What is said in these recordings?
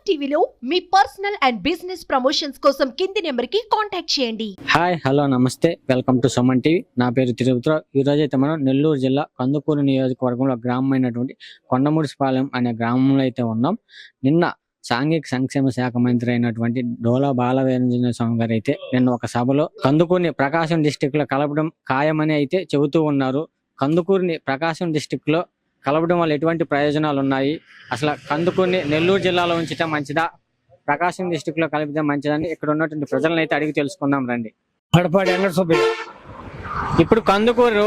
సుమన్ టీవీలో మీ personal and business promotions కోసం కింది నెంబర్కి కాంటాక్ట్ చేయండి. హాయ్ హలో నమస్తే, వెల్కమ్ టు సుమన్ టీవీ. నా పేరు తిరుపతిరావు. ఈ రోజు అయితే మనం నెల్లూరు జిల్లా కందుకూరు నియోజకవర్గంలో గ్రామమైనటువంటి కొండముడిపాలెం అనే గ్రామంలో అయితే ఉన్నాం. నిన్న సాంఘిక సంక్షేమ శాఖ మంత్రి అయినటువంటి డోలా బాలవీరాంజనేయ స్వామి గారు అయితే నిన్న ఒక సభలో కందుకూరుని ప్రకాశం డిస్టిక్ లో కలపడం ఖాయమని అయితే చెబుతూ ఉన్నారు. కందుకూరుని ప్రకాశం డిస్టిక్ లో కలపడం వల్ల ఎటువంటి ప్రయోజనాలు ఉన్నాయి, అసలు కందుకూరుని నెల్లూరు జిల్లాలో ఉంచడం మంచిదా, ప్రకాశం డిస్టిక్ లో కలిపితే మంచిదని ఇక్కడ ఉన్నటువంటి ప్రజలను అయితే అడిగి తెలుసుకుందాం రండి. ఇప్పుడు కందుకూరు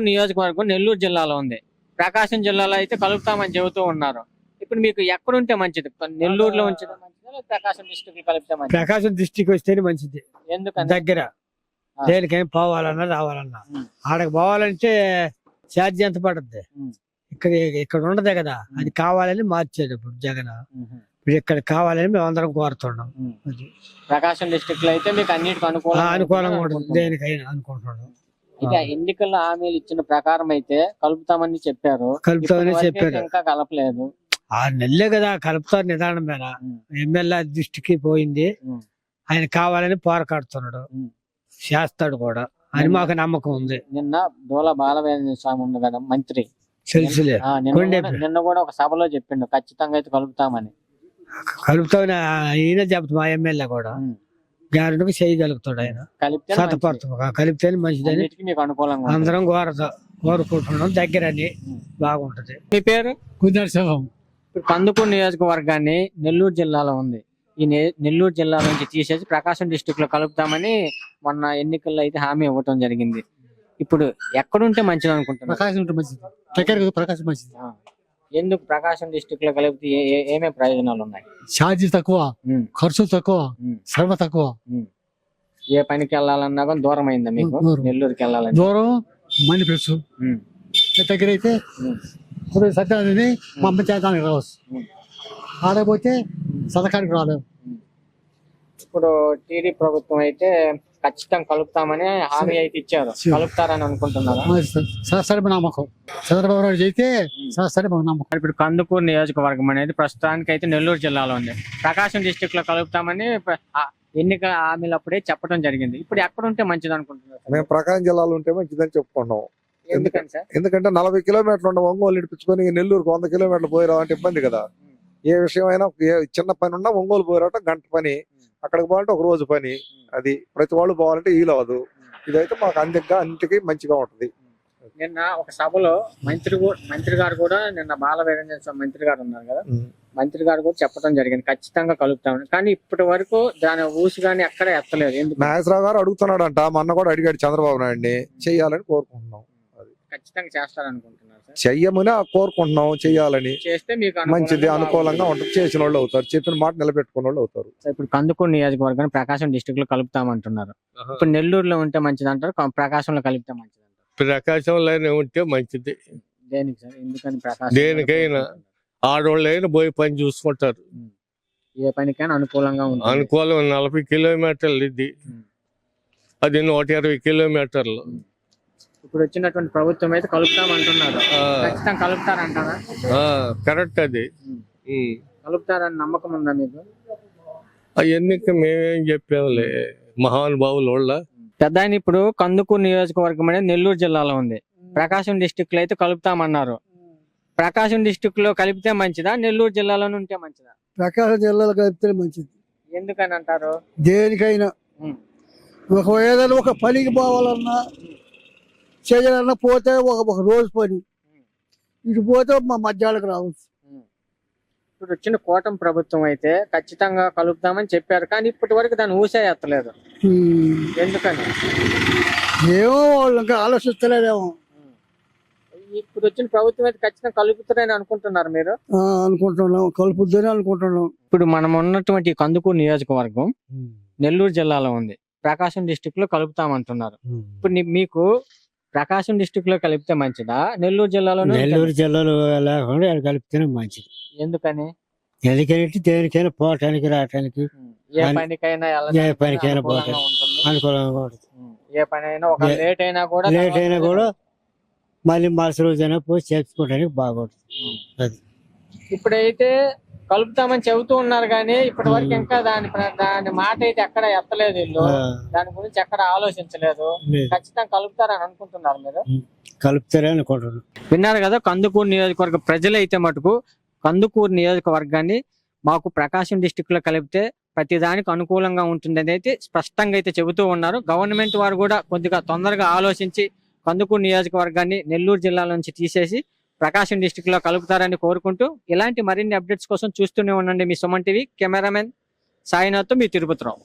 నియోజకవర్గం నెల్లూరు జిల్లాలో ఉంది, ప్రకాశం జిల్లాలో అయితే కలుపుతామని చెబుతూ ఉన్నారు. ఇప్పుడు మీకు ఎక్కడుంటే మంచిది, నెల్లూరులో ఉంచడం మంచిదా ప్రకాశం డిస్టిక్ లో కలిపితే మంచిది? ప్రకాశం డిస్టిక్ వస్తేనే మంచిది. ఎందుకంటే దగ్గర దేనికైనా పోవాలన్నా రావాలన్నా ఆడకు పోవాలంటే ఛార్జ్ ఎంత పడుతుంది, ఇక్కడ ఉండదే కదా, అది కావాలని మార్చేది ఇప్పుడు జగన్. ఇప్పుడు ఇక్కడ కావాలని మేము అందరం కోరుతున్నాం. ప్రకాశం డిస్ట్రిక్ట్ లో అయితే మీకు అన్నిటికీ అనుకూలంగా ఉంటుంది, దేనికైనా అనుకుంటున్నాం. ఇక ఎన్నికల్లో హామీలు ఇచ్చిన ప్రకారం అయితే కలుపుతామని చెప్పారు, ఇంకా కలపలేదు. 6 నెలలే కదా కలుపుతారు నిదానం మీద. ఎమ్మెల్యే దృష్టికి పోయింది, ఆయన కావాలని పోరాడుతున్నాడు, చేస్తాడు కూడా అని మాకు నమ్మకం ఉంది. నిన్న డోలా బాలవీరాంజనేయ స్వామి ఉంది కదా మంత్రి, తెలుసులే, నిన్న కూడా ఒక సభలో చెప్పిండు ఖచ్చితంగా అయితే కలుపుతామని. కలుపుతామని ఈయన చెప్తా, మా ఎమ్మెల్యే కూడా గ్యారెంటీగా చేయగలుగుతాడు. ఆయన కలిపితేనే మంచిదని అందరం కోరుకుంటున్నాం. దగ్గరని బాగుంటది. మీ పేరు? కుదర్శం. ఇప్పుడు కందుకూరు నియోజకవర్గాన్ని నెల్లూరు జిల్లాలో ఉంది, ఈ నెల్లూరు జిల్లా నుంచి తీసేసి ప్రకాశం డిస్టిక్ లో కలుపుతామని మొన్న ఎన్నికల్లో అయితే హామీ ఇవ్వటం జరిగింది. ఇప్పుడు ఎక్కడుంటే మంచిది అనుకుంటున్నారు? ప్రకాశం ఉంటే మంచిది. ప్రకాశం మంచిది. ఎందుకు ప్రకాశం డిస్టిక్ లో కలిపితే ఏమేమి ప్రయోజనాలు ఉన్నాయి? ఛార్జీ తక్కువ, ఖర్చు తక్కువ, శ్రమ తక్కువ. ఏ పనికి వెళ్ళాలన్నా కానీ దూరం అయిందా మీకు? నెల్లూరుకి వెళ్ళాలని దూరం మనీ ప్లస్ దగ్గర అయితే ఇప్పుడు సత్యాన్ని మా అమ్మ చేతానికి రావచ్చు, ఆడపోతే సదకానికి రాలేవు. ఇప్పుడు టీడీ ప్రభుత్వం అయితే ఖచ్చితంగా కలుపుతామని హామీ అయితే ఇచ్చారు, కలుపుతారని అనుకుంటున్నారా? నమ్మకం చంద్రబాబు నాయుడు అయితే నమ్మకం. ఇప్పుడు కందుకూరు నియోజకవర్గం అనేది ప్రస్తుతానికి అయితే నెల్లూరు జిల్లాలో ఉంది, ప్రకాశం డిస్టిక్ లో కలుపుతామని ఎన్నికల హామీలు అప్పుడే చెప్పడం జరిగింది. ఇప్పుడు ఎక్కడ ఉంటే మంచిది అనుకుంటున్నారు? మేము ప్రకాశం జిల్లాలో ఉంటే మంచిదని చెప్పుకుంటాం. ఎందుకని సార్? ఎందుకంటే 40 కిలోమీటర్లు ఉన్న ఒంగోలు ఇడిపించుకొని నెల్లూరుకు 100 కిలోమీటర్లు పోయి రావంటే ఇబ్బంది కదా. ఏ విషయం అయినా చిన్న పని ఉన్నా ఒంగోలు పోయిరాట గంట పని, అక్కడికి పోవాలంటే ఒక రోజు పని. అది ప్రతి వాళ్ళు పోవాలంటే వీలవదు. ఇదైతే మాకు అన్నిటికీ మంచిగా ఉంటది. నిన్న ఒక సభలో మంత్రి గారు కూడా నిన్న బాలవీరాంజనేయ స్వామి మంత్రి గారు ఉన్నారు కదా, మంత్రి గారు కూడా చెప్పడం జరిగింది ఖచ్చితంగా కలుపుతామని. కానీ ఇప్పటి వరకు దాని ఊసి కానీ ఎక్కడ ఎత్తలేదు. ఎందుకు? నాగేశ్వరరావు గారు అడుగుతున్నాడంట, మొన్న కూడా అడిగాడు చంద్రబాబు నాయుడిని, చెయ్యాలని కోరుకుంటున్నాం. ఖచ్చితంగా చేస్తారనుకుంటున్నారు సార్? చెయ్యమని కోరుకుంటున్నాం, చెయ్యాలని. చేస్తే మీకు మంచిది, అనుకూలంగా ఉంటుంది, చేసిన వాళ్ళు అవుతారు, చెప్పిన మాట నిలబెట్టుకున్న వాళ్ళు అవుతారు. ఇప్పుడు కందుకూరు నియోజకవర్గాన్ని ప్రకాశం డిస్ట్రిక్ట్ లో కలుపుతామంటున్నారు. ఇప్పుడు నెల్లూరులో ఉంటే మంచిది అంటారు, ప్రకాశంలో కలిపితే మంచిది అంటారు? ప్రకాశంలోనే ఉంటే మంచిది. దేనికి సార్? ఎందుకని? ప్రకాశం దేనికైనా ఆడవాళ్ళైనా పోయి పని చూసుకుంటారు, ఏ పనికైనా అనుకూలంగా ఉంటుంది. అనుకూలం. 40 కిలోమీటర్లు ఇది, అది 120 కిలోమీటర్లు. ఇప్పుడు వచ్చినటువంటి ప్రభుత్వం అయితే కలుపుతామంటున్నారు, ఖచ్చితంగా కలుపుతారంటారా? కరెక్ట్. అది కలుపుతారని నమ్మకం ఉందా మీకు? అవన్నీ మేమేం చెప్పాంలే, మహానుభావుల వాళ్ళ. పెద్ద ఆయన ఇప్పుడు కందుకూరు నియోజకవర్గం అనేది నెల్లూరు జిల్లాలో ఉంది, ప్రకాశం డిస్టిక్ లో అయితే కలుపుతామన్నారు. ప్రకాశం డిస్టిక్ లో కలిపితే మంచిదా, నెల్లూరు జిల్లాలోనే ఉంటే మంచిదా? ప్రకాశం జిల్లాలో కలిపితే మంచిది. ఎందుకని అంటారు? దేనికైనా ఏదైనా ఒక పనికి పోవాలన్నా చేయాలన్నా పోతే ఒక రోజు పని, ఇటు పోతే మా మధ్యాహ్నానికి రావచ్చు. ఇప్పుడు వచ్చిన కూటమి ప్రభుత్వం అయితే ఖచ్చితంగా కలుపుతామని చెప్పారు, కానీ ఇప్పటి వరకు దాన్ని ఊసే ఎత్తలేదు. ఎందుకని? ఏమో వాళ్ళు ఇంకా ఆలోచిస్తలేదేమో. ఇప్పుడు వచ్చిన ప్రభుత్వం అయితే ఖచ్చితంగా కలుపుతారని అనుకుంటున్నారు మీరు? అనుకుంటున్నాం, కలుపుద్దని అనుకుంటున్నాం. ఇప్పుడు మనం ఉన్నటువంటి కందుకూరు నియోజకవర్గం నెల్లూరు జిల్లాలో ఉంది, ప్రకాశం డిస్టిక్ లో కలుపుతామంటున్నారు. ఇప్పుడు మీకు ప్రకాశం డిస్టిక్ లో కలిపితే మంచిదా, నెల్లూరు జిల్లాలో? నెల్లూరు జిల్లాలో లేకుండా కలిపితేనే మంచిది. ఎందుకని? ఎందుకంటే దేనికైనా పోవటానికి రావటానికి, ఏ పనికైనా పోవటానికి అనుకూలంగా ఉంటుంది. ఏ పని అయినా ఒక లేట్ అయినా కూడా మళ్ళీ మరుసటి రోజైనా పోయి చేర్చుకోవడానికి బాగుంటుంది. అది ఇప్పుడైతే కలుపుతామని చెబుతూ ఉన్నారు కానీ ఇప్పటి వరకు ఇంకా దాని మాట అయితే ఎక్కడ ఎత్తలేదు వీళ్ళు. దాని గురించి ఎక్కడ ఆలోచించలేదు. ఖచ్చితంగా కలుపుతారని అనుకుంటున్నారు మీరు? కలుపుతారే అనుకుంటున్నాను. విన్నారు కదా, కందుకూరు నియోజకవర్గ ప్రజలు అయితే మటుకు కందుకూరు నియోజకవర్గాన్ని మాకు ప్రకాశం డిస్టిక్ లో కలిపితే ప్రతి దానికి అనుకూలంగా ఉంటుంది అయితే స్పష్టంగా అయితే చెబుతూ ఉన్నారు. గవర్నమెంట్ వారు కూడా కొద్దిగా తొందరగా ఆలోచించి కందుకూరు నియోజకవర్గాన్ని నెల్లూరు జిల్లా నుంచి తీసేసి ప్రకాశం డిస్టిక్ లో కలుపుతారని కోరుకుంటూ ఇలాంటి మరిన్ని అప్డేట్స్ కోసం చూస్తూనే ఉండండి మీ సుమన్ టీవీ. కెమెరామెన్ సాయినాథ్తో మీ తిరుపతిరావు.